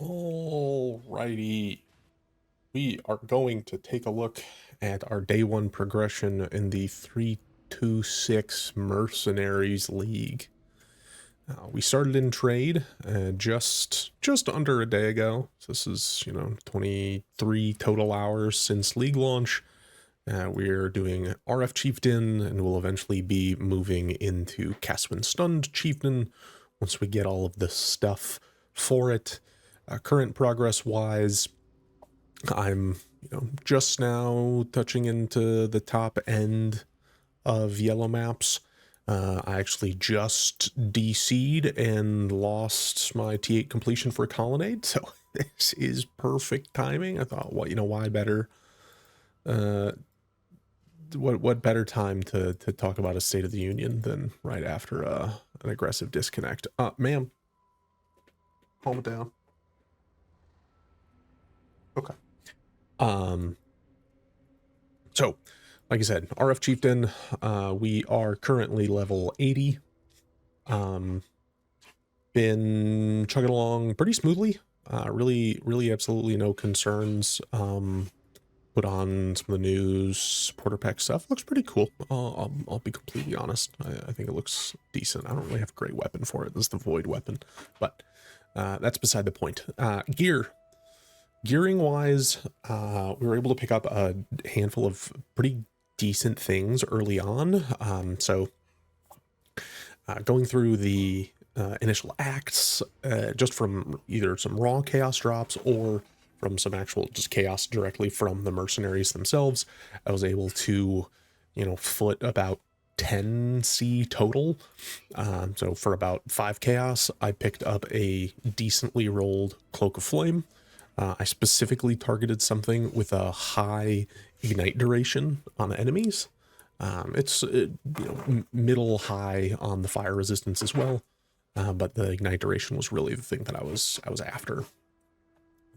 Alrighty, we are going to take a look at our day one progression in the 326 Mercenaries League. We started in trade just under a day ago. So this is 23 total hours since league launch. We're doing RF Chieftain, and we'll eventually be moving into Caswin Stunned Chieftain once we get all of the stuff for it. Current progress wise, I'm just now touching into the top end of yellow maps. I actually just DC'd and lost my T8 completion for a colonnade, so this is perfect timing. I thought, why better? What better time to talk about a State of the Union than right after an aggressive disconnect? Ma'am, calm it down. Okay. So, like I said, RF Chieftain, we are currently level 80. Been chugging along pretty smoothly. Really absolutely no concerns. Put on some of the new supporter pack stuff. Looks pretty cool. I'll be completely honest. I think it looks decent. I don't really have a great weapon for it. This is the Void weapon, but that's beside the point. Gearing wise, we were able to pick up a handful of pretty decent things early on. Going through the initial acts, just from either some raw chaos drops or from some actual just chaos directly from the mercenaries themselves, I was able to, foot about 10 C total. So for about 5 chaos, I picked up a decently rolled Cloak of Flame. I specifically targeted something with a high ignite duration on enemies. It's middle high on the fire resistance as well, but the ignite duration was really the thing that I was after.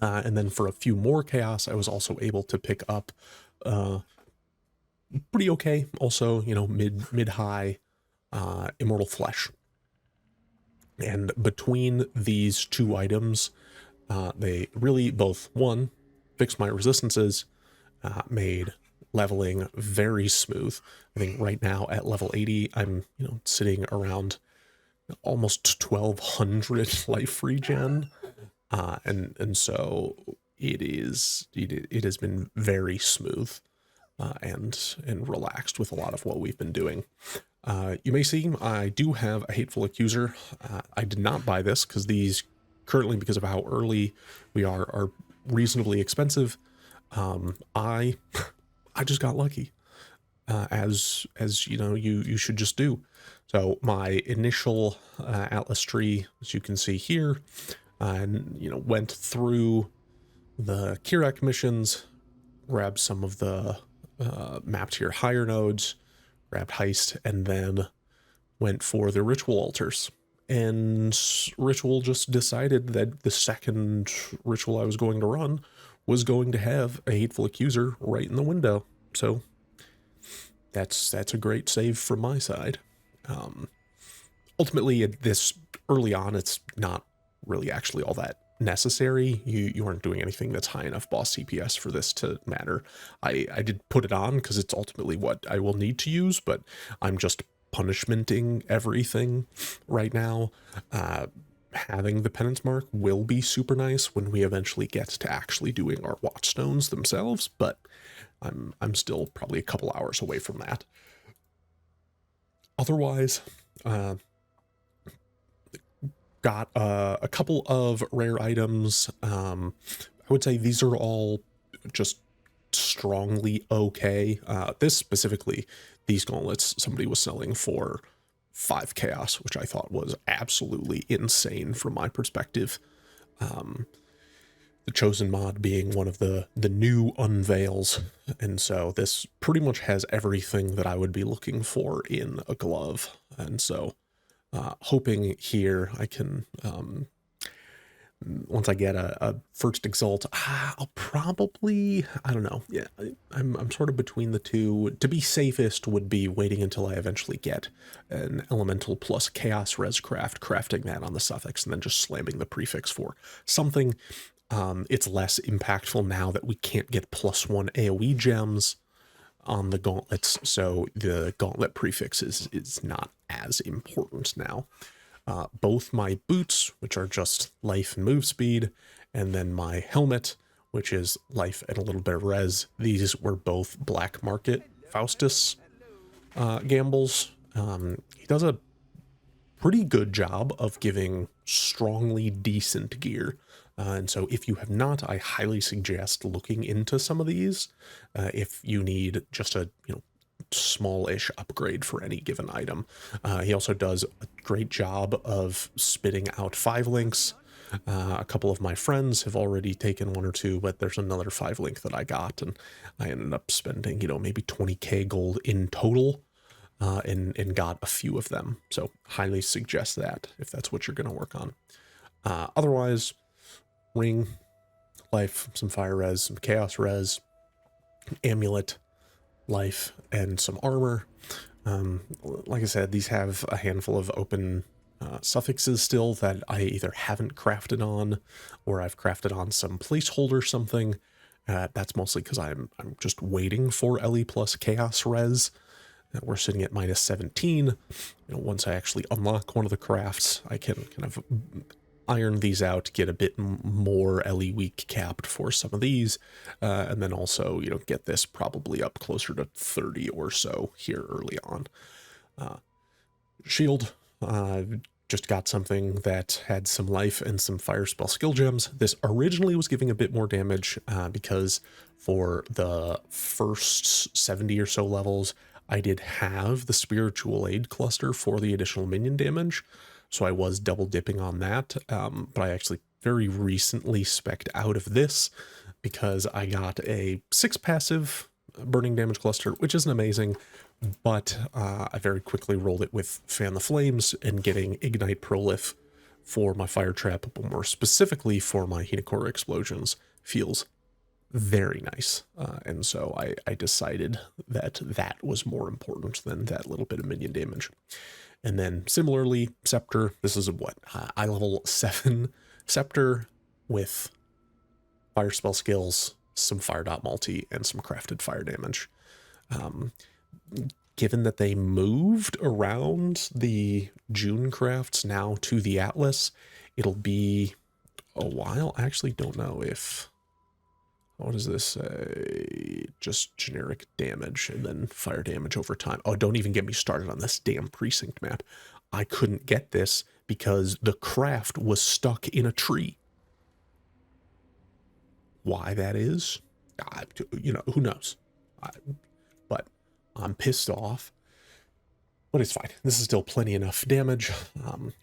And then for a few more chaos, I was also able to pick up pretty okay, also mid high immortal flesh. And between these two items, they really both, one, fixed my resistances, made leveling very smooth. I think right now at level 80, I'm sitting around almost 1200 life regen, and so it has been very smooth and relaxed with a lot of what we've been doing. You may see I do have a Hateful Accuser. I did not buy this because these currently, because of how early we are reasonably expensive. I just got lucky, as you should just do. So my initial Atlas tree, as you can see here, and went through the Kirak missions, grabbed some of the map tier higher nodes, grabbed Heist, and then went for the Ritual Altars. And Ritual just decided that the second ritual I was going to run was going to have a Hateful Accuser right in the window. So that's a great save from my side. Ultimately, at this early on, it's not really actually all that necessary. You aren't doing anything that's high enough boss CPS for this to matter. I did put it on because it's ultimately what I will need to use, but I'm just punishmenting everything right now. Having the penance mark will be super nice when we eventually get to actually doing our watchstones themselves, but I'm still probably a couple hours away from that. Otherwise, got a couple of rare items. I would say these are all just strongly okay. This specifically, these gauntlets, somebody was selling for 5 chaos, which I thought was absolutely insane from my perspective. The Chosen mod being one of the new unveils, and so this pretty much has everything that I would be looking for in a glove. And so hoping here I can once I get a first exalt, I'll probably, I don't know. Yeah, I'm sort of between the two. To be safest would be waiting until I eventually get an elemental plus chaos res crafting that on the suffix, and then just slamming the prefix for something. It's less impactful now that we can't get +1 AoE gems on the gauntlets, so the gauntlet prefix is not as important now. Both my boots, which are just life and move speed, and then my helmet, which is life and a little bit of res, these were both black market Faustus gambles. He does a pretty good job of giving strongly decent gear. And so if you have not, I highly suggest looking into some of these. If you need just a, smallish upgrade for any given item. He also does a great job of spitting out 5 links. A couple of my friends have already taken 1 or 2, but there's another 5 link that I got, and I ended up spending, maybe 20k gold in total, and got a few of them. So highly suggest that if that's what you're going to work on. Otherwise, ring, life, some fire res, some chaos res, amulet, life, and some armor. Like I said, these have a handful of open suffixes still that I either haven't crafted on, or I've crafted on some placeholder something. That's mostly because I'm just waiting for LE plus chaos res. We're sitting at -17. Once I actually unlock one of the crafts, I can kind of iron these out, get a bit more LE weak capped for some of these, and then also, get this probably up closer to 30 or so here early on. Shield, just got something that had some life and some fire spell skill gems. This originally was giving a bit more damage because for the first 70 or so levels, I did have the spiritual aid cluster for the additional minion damage. So I was double dipping on that, but I actually very recently spec'd out of this because I got a 6 passive burning damage cluster, which isn't amazing, but I very quickly rolled it with Fan the Flames and getting Ignite Prolif for my fire trap, but more specifically for my Hinokora explosions, feels very nice. And so I decided that that was more important than that little bit of minion damage. And then similarly, Scepter, this is a what? Eye level 7 Scepter with fire spell skills, some fire dot multi, and some crafted fire damage. Given that they moved around the June crafts now to the Atlas, it'll be a while. I actually don't know if... What does this say? Just generic damage and then fire damage over time. Oh, don't even get me started on this damn precinct map. I couldn't get this because the craft was stuck in a tree. Why that is, who knows? But I'm pissed off. But it's fine. This is still plenty enough damage.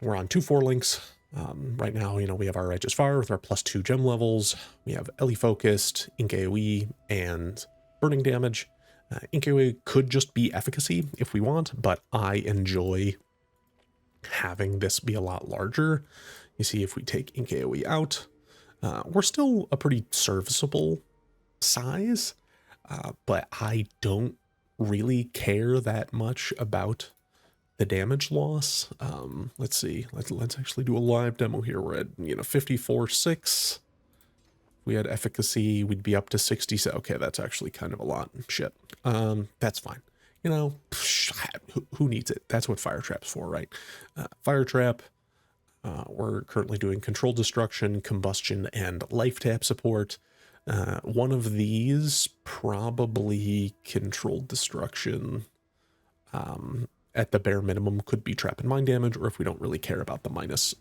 We're on 2-4 links. Right now, we have our Righteous Fire with our +2 gem levels. We have LE Focused, Ink AoE, and Burning Damage. Ink AoE could just be efficacy if we want, but I enjoy having this be a lot larger. You see, if we take Ink AoE out, we're still a pretty serviceable size, but I don't really care that much about the damage loss. Let's see. Let's actually do a live demo here. We're at 54.6. If we had efficacy, we'd be up to 60. So okay, that's actually kind of a lot. Shit. That's fine. Who needs it? That's what Fire Trap's for, right? Fire Trap. We're currently doing Controlled Destruction, Combustion, and Life Tap support. One of these, probably Controlled Destruction, at the bare minimum, could be trap and mind damage, or if we don't really care about the minus...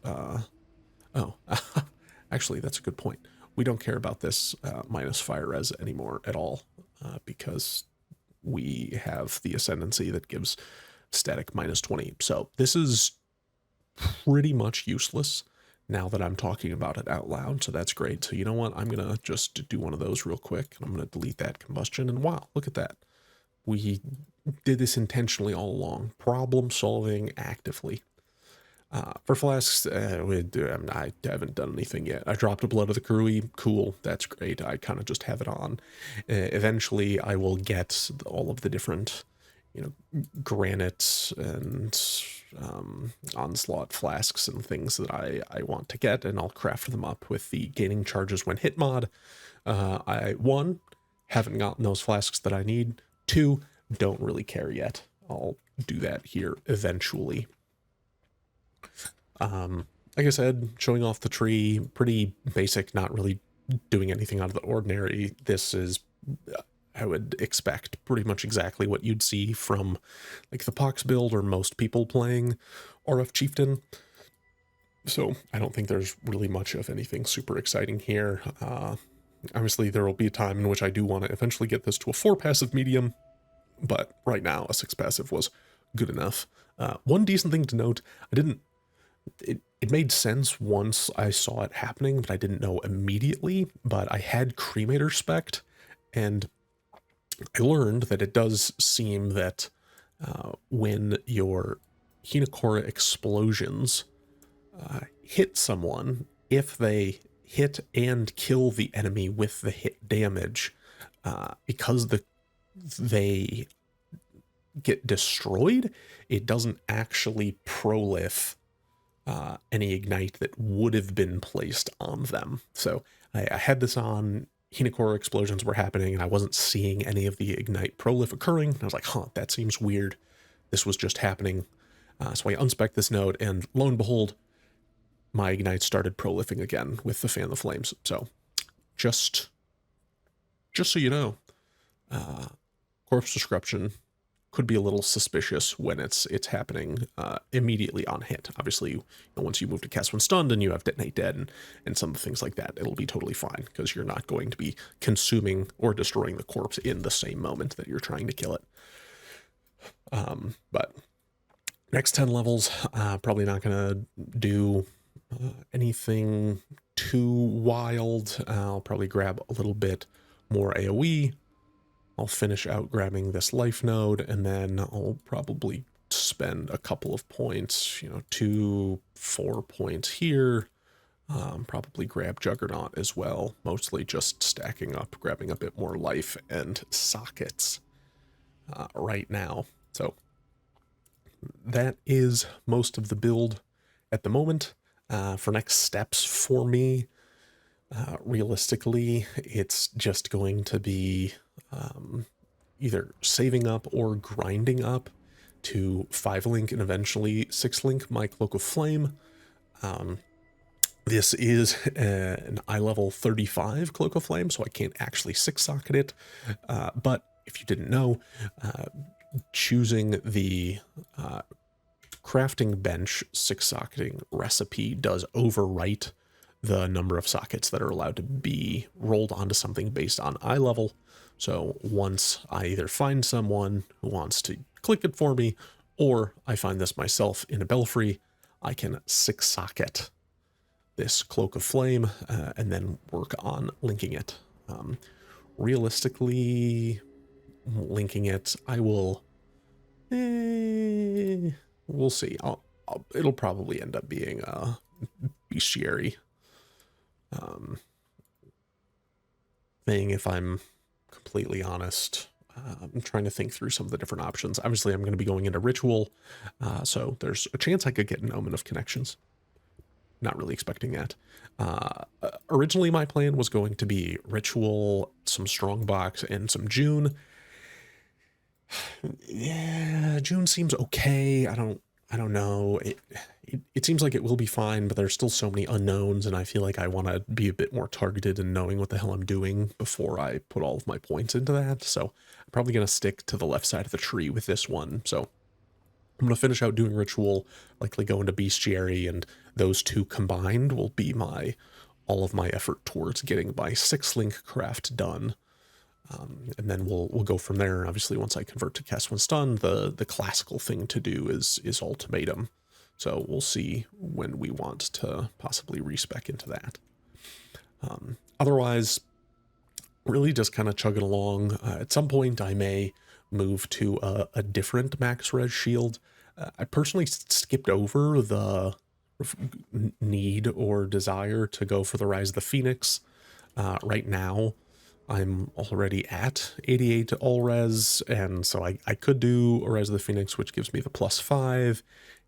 actually, that's a good point. We don't care about this minus fire res anymore at all, because we have the Ascendancy that gives static -20. So this is pretty much useless now that I'm talking about it out loud, so that's great. So you know what? I'm going to just do one of those real quick, and I'm going to delete that combustion, and wow, look at that. We did this intentionally all along. Problem solving actively. For flasks, I haven't done anything yet. I dropped a Blood of the Crewy. Cool, that's great. I kind of just have it on. Eventually, I will get all of the different, granites and onslaught flasks and things that I want to get, and I'll craft them up with the gaining charges when hit mod. One, haven't gotten those flasks that I need. Two, don't really care yet. I'll do that here eventually. Like I said, showing off the tree, pretty basic, not really doing anything out of the ordinary. This is, I would expect, pretty much exactly what you'd see from like the Pox build or most people playing RF Chieftain. So I don't think there's really much of anything super exciting here. Obviously, there will be a time in which I do want to eventually get this to a 4 passive medium, but right now a 6 passive was good enough. One decent thing to note, it made sense once I saw it happening, but I didn't know immediately. But I had Cremator spec'd, and I learned that it does seem that when your Hinokora explosions hit someone, if they hit and kill the enemy with the hit damage, because they get destroyed, it doesn't actually prolif any ignite that would have been placed on them. So I had this on, Hinokora explosions were happening, and I wasn't seeing any of the ignite prolif occurring. I was like, huh, that seems weird. This was just happening. So I unspec'd this node, and lo and behold, my ignite started prolifing again with the Fan the Flames. So just so you know, corpse disruption could be a little suspicious when it's happening immediately on hit. Obviously, once you move to cast when stunned and you have detonate dead and some things like that, it'll be totally fine because you're not going to be consuming or destroying the corpse in the same moment that you're trying to kill it. But next 10 levels, probably not going to do anything too wild. I'll probably grab a little bit more AoE. I'll finish out grabbing this life node, and then I'll probably spend a couple of points, 2-4 points here. Probably grab Juggernaut as well, mostly just stacking up, grabbing a bit more life and sockets right now. So that is most of the build at the moment. For next steps for me, realistically, it's just going to be either saving up or grinding up to 5-link and eventually 6-link my Cloak of Flame. This is an eye level 35 Cloak of Flame, so I can't actually 6-socket it. But if you didn't know, choosing the crafting bench 6-socketing recipe does overwrite the number of sockets that are allowed to be rolled onto something based on eye level. So once I either find someone who wants to click it for me, or I find this myself in a belfry, I can 6-socket this Cloak of Flame and then work on linking it. Realistically, linking it, I will... we'll see. It'll probably end up being a bestiary thing, if I'm completely honest. I'm trying to think through some of the different options. Obviously, I'm going to be going into Ritual, so there's a chance I could get an Omen of Connections. Not really expecting that. Originally, my plan was going to be Ritual, some Strongbox, and some June. Yeah, June seems okay. I don't know. It seems like it will be fine, but there's still so many unknowns, and I feel like I want to be a bit more targeted in knowing what the hell I'm doing before I put all of my points into that. So I'm probably going to stick to the left side of the tree with this one. So I'm going to finish out doing Ritual, likely go into Bestiary, and those two combined will be all of my effort towards getting my 6-link craft done. And then we'll go from there. Obviously, once I convert to cast when stunned, the classical thing to do is Ultimatum. So we'll see when we want to possibly respec into that. Otherwise, really just kind of chugging along. At some point, I may move to a different max res shield. I personally skipped over the need or desire to go for the Rise of the Phoenix. Right now, I'm already at 88 all res, and so I could do a Rise of the Phoenix, which gives me the +5,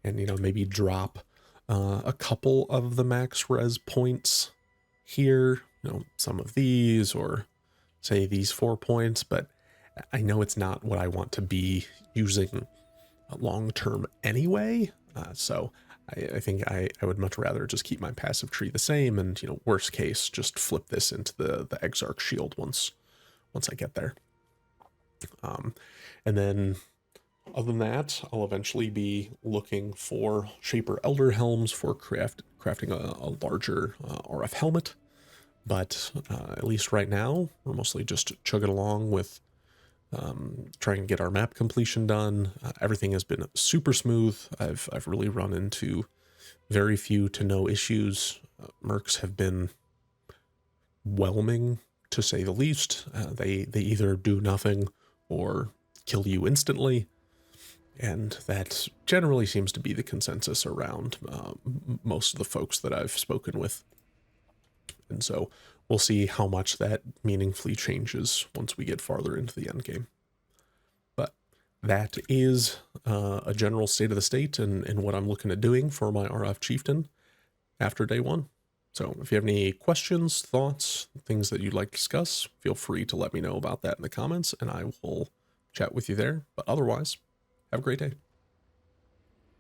and, you know, maybe drop a couple of the max res points here, you know, some of these, or say these 4 points, but I know it's not what I want to be using long term anyway. So I think I would much rather just keep my passive tree the same, and, you know, worst case, just flip this into the Exarch shield once I get there. And then other than that, I'll eventually be looking for Shaper Elder Helms for crafting a larger RF helmet. But at least right now, we're mostly just chugging along with trying to get our map completion done. Everything has been super smooth. I've really run into very few to no issues. Mercs have been whelming, to say the least. They either do nothing or kill you instantly, and that generally seems to be the consensus around most of the folks that I've spoken with. And so we'll see how much that meaningfully changes once we get farther into the end game. But that is a general state of the state and what I'm looking at doing for my RF Chieftain after day 1. So if you have any questions, thoughts, things that you'd like to discuss, feel free to let me know about that in the comments, and I will chat with you there. But otherwise, have a great day.